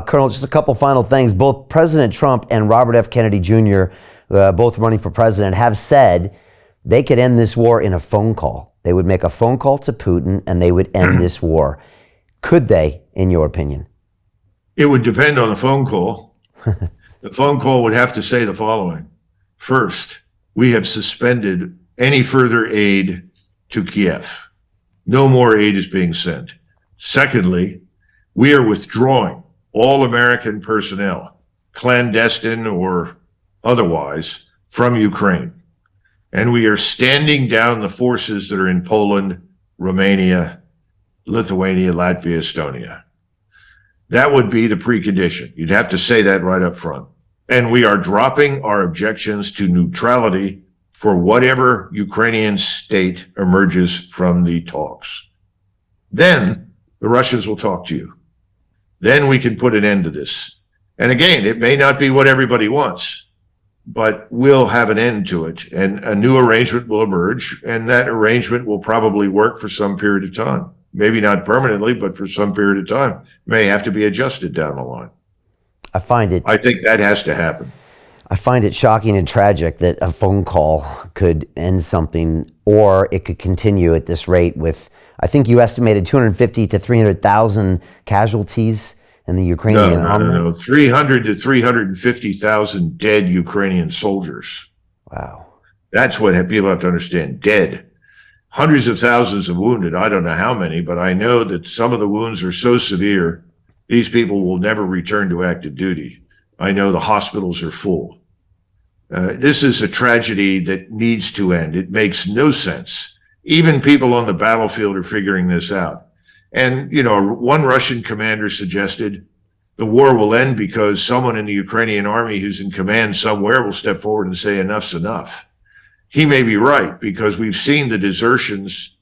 Colonel, just a couple final things. Both President Trump and Robert F. Kennedy Jr., both running for president, have said they could end this war in a phone call. They would make a phone call to Putin and they would end this war. Could they, in your opinion? It would depend on the phone call. The phone call would have to say the following. First, we have suspended any further aid to Kiev. No more aid is being sent. Secondly, we are withdrawing all American personnel, clandestine or otherwise, from Ukraine. And we are standing down the forces that are in Poland, Romania, Lithuania, Latvia, Estonia. That would be the precondition. You'd have to say that right up front. And we are dropping our objections to neutrality for whatever Ukrainian state emerges from the talks. Then the Russians will talk to you. Then we can put an end to this. And again, it may not be what everybody wants, but we'll have an end to it. And a new arrangement will emerge, and that arrangement will probably work for some period of time. Maybe not permanently, but for some period of time. May have to be adjusted down the line. I think that has to happen. I find it shocking and tragic that a phone call could end something, or it could continue at this rate with, I think you estimated 250 to 300,000 casualties in the Ukrainian army. No. 300 to 350,000 dead Ukrainian soldiers. Wow. That's what people have to understand. Dead. Hundreds of thousands of wounded. I don't know how many, but I know that some of the wounds are so severe, these people will never return to active duty. I know the hospitals are full. This is a tragedy that needs to end. It makes no sense. Even people on the battlefield are figuring this out. And, you know, one Russian commander suggested the war will end because someone in the Ukrainian army who's in command somewhere will step forward and say enough's enough. He may be right, because we've seen the desertions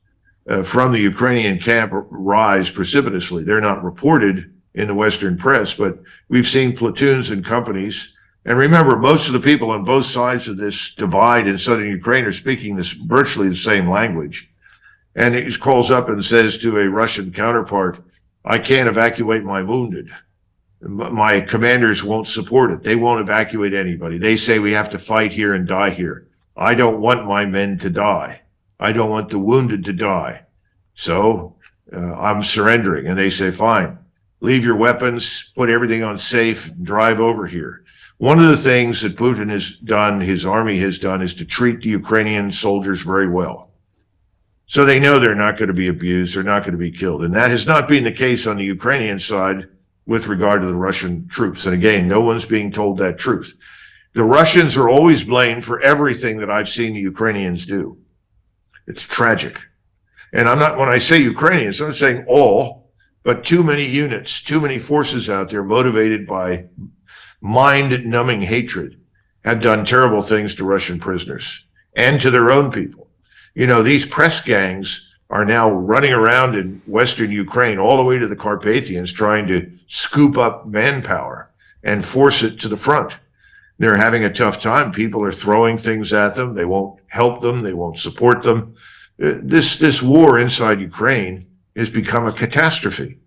from the Ukrainian camp rise precipitously. They're not reported in the Western press, but we've seen platoons and companies. And remember, most of the people on both sides of this divide in southern Ukraine are speaking this virtually the same language. And he calls up and says to a Russian counterpart, I can't evacuate my wounded. My commanders won't support it. They won't evacuate anybody. They say we have to fight here and die here. I don't want my men to die. I don't want the wounded to die. So I'm surrendering. And they say, fine, leave your weapons, put everything on safe, drive over here. One of the things that Putin has done, his army has done, is to treat the Ukrainian soldiers very well. So they know they're not going to be abused, they're not going to be killed. And that has not been the case on the Ukrainian side with regard to the Russian troops. And again, no one's being told that truth. The Russians are always blamed for everything that I've seen the Ukrainians do. It's tragic. And when I say Ukrainians, I'm not saying all, but too many units, too many forces out there motivated by mind-numbing hatred have done terrible things to Russian prisoners and to their own people. You know, these press gangs are now running around in Western Ukraine all the way to the Carpathians trying to scoop up manpower and force it to the front. They're having a tough time. People are throwing things at them. They won't help them. They won't support them. This war inside Ukraine has become a catastrophe.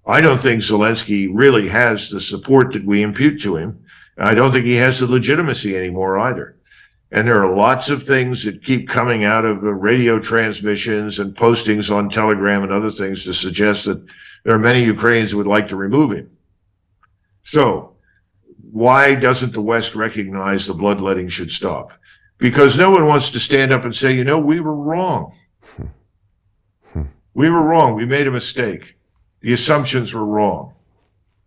I don't think Zelensky really has the support that we impute to him. I don't think he has the legitimacy anymore either. And there are lots of things that keep coming out of radio transmissions and postings on Telegram and other things to suggest that there are many Ukrainians who would like to remove him. So why doesn't the West recognize the bloodletting should stop? Because no one wants to stand up and say, you know, we were wrong. We were wrong. We made a mistake. The assumptions were wrong.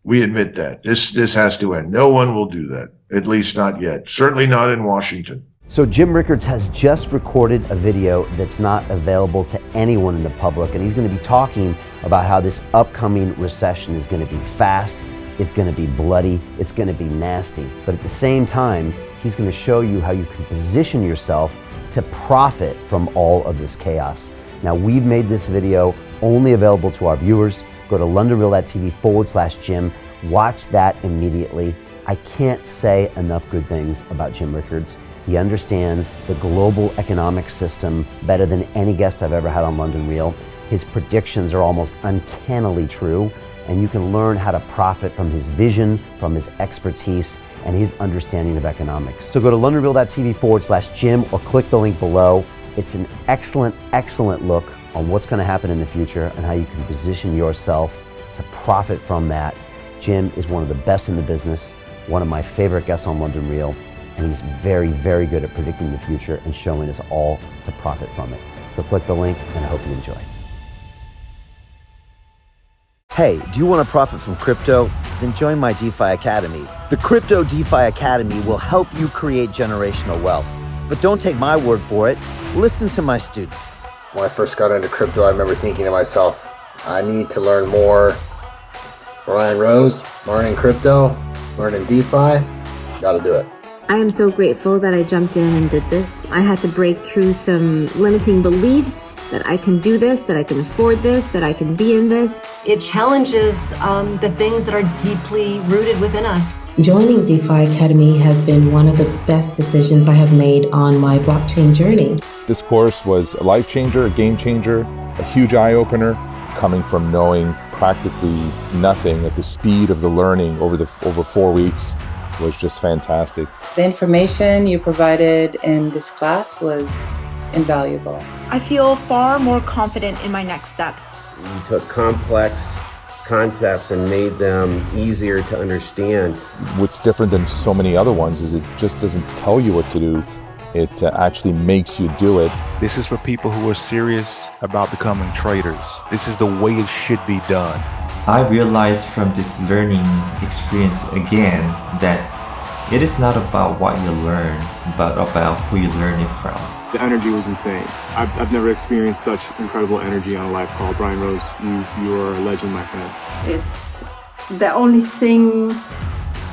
We admit that. This has to end. No one will do that, at least not yet. Certainly not in Washington. So Jim Rickards has just recorded a video that's not available to anyone in the public, and he's going to be talking about how this upcoming recession is going to be fast, it's going to be bloody, it's going to be nasty. But at the same time, he's going to show you how you can position yourself to profit from all of this chaos. Now, we've made this video only available to our viewers. Go to londonreal.tv/Jim. Watch that immediately. I can't say enough good things about Jim Rickards. He understands the global economic system better than any guest I've ever had on London Real. His predictions are almost uncannily true. and you can learn how to profit from his vision, from his expertise, and his understanding of economics. So go to londonreal.tv/Jim or click the link below. It's an excellent, excellent look on what's going to happen in the future and how you can position yourself to profit from that. Jim is one of the best in the business, one of my favorite guests on London Real, and he's very, very good at predicting the future and showing us all to profit from it. So click the link, and I hope you enjoy. Hey, do you want to profit from crypto? Then join my DeFi Academy. The Crypto DeFi Academy will help you create generational wealth. But don't take my word for it. Listen to my students. When I first got into crypto, I remember thinking to myself, I need to learn more. Brian Rose, learning crypto, learning DeFi, gotta do it. I am so grateful that I jumped in and did this. I had to break through some limiting beliefs that I can do this, that I can afford this, that I can be in this. It challenges the things that are deeply rooted within us. Joining DeFi Academy has been one of the best decisions I have made on my blockchain journey. This course was a life changer, a game changer, a huge eye-opener, coming from knowing practically nothing at the speed of the learning over 4 weeks was just fantastic. The information you provided in this class was invaluable. I feel far more confident in my next steps. You took complex concepts and made them easier to understand. What's different than so many other ones is it just doesn't tell you what to do. It actually makes you do it. This is for people who are serious about becoming traders. This is the way it should be done. I realized from this learning experience again that it is not about what you learn, but about who you learn it from. The energy was insane. I've never experienced such incredible energy on a live call. Brian Rose, you are a legend, my friend. It's the only thing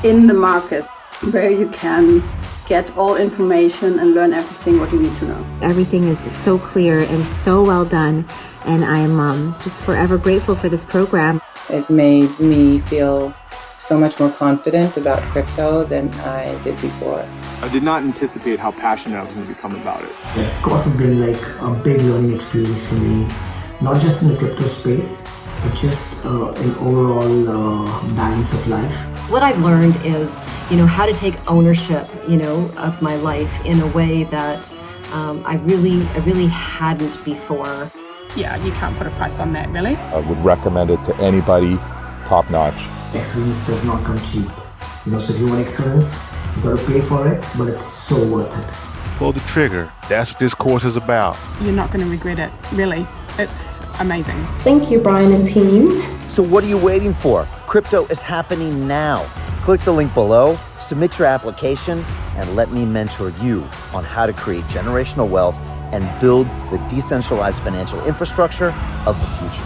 in the market where you can get all information and learn everything what you need to know. Everything is so clear and so well done, and I am just forever grateful for this program. It made me feel so much more confident about crypto than I did before. I did not anticipate how passionate I was going to become about it. It's also been like a big learning experience for me, not just in the crypto space, but just an overall balance of life. What I've learned is, how to take ownership, of my life in a way that I really hadn't before. Yeah, you can't put a price on that, really. I would recommend it to anybody, top notch. Excellence does not come cheap. So if you want excellence, you got to pay for it, but it's so worth it. Pull the trigger. That's what this course is about. You're not going to regret it, really. It's amazing. Thank you, Brian and team. So what are you waiting for? Crypto is happening now. Click the link below, submit your application, and let me mentor you on how to create generational wealth and build the decentralized financial infrastructure of the future.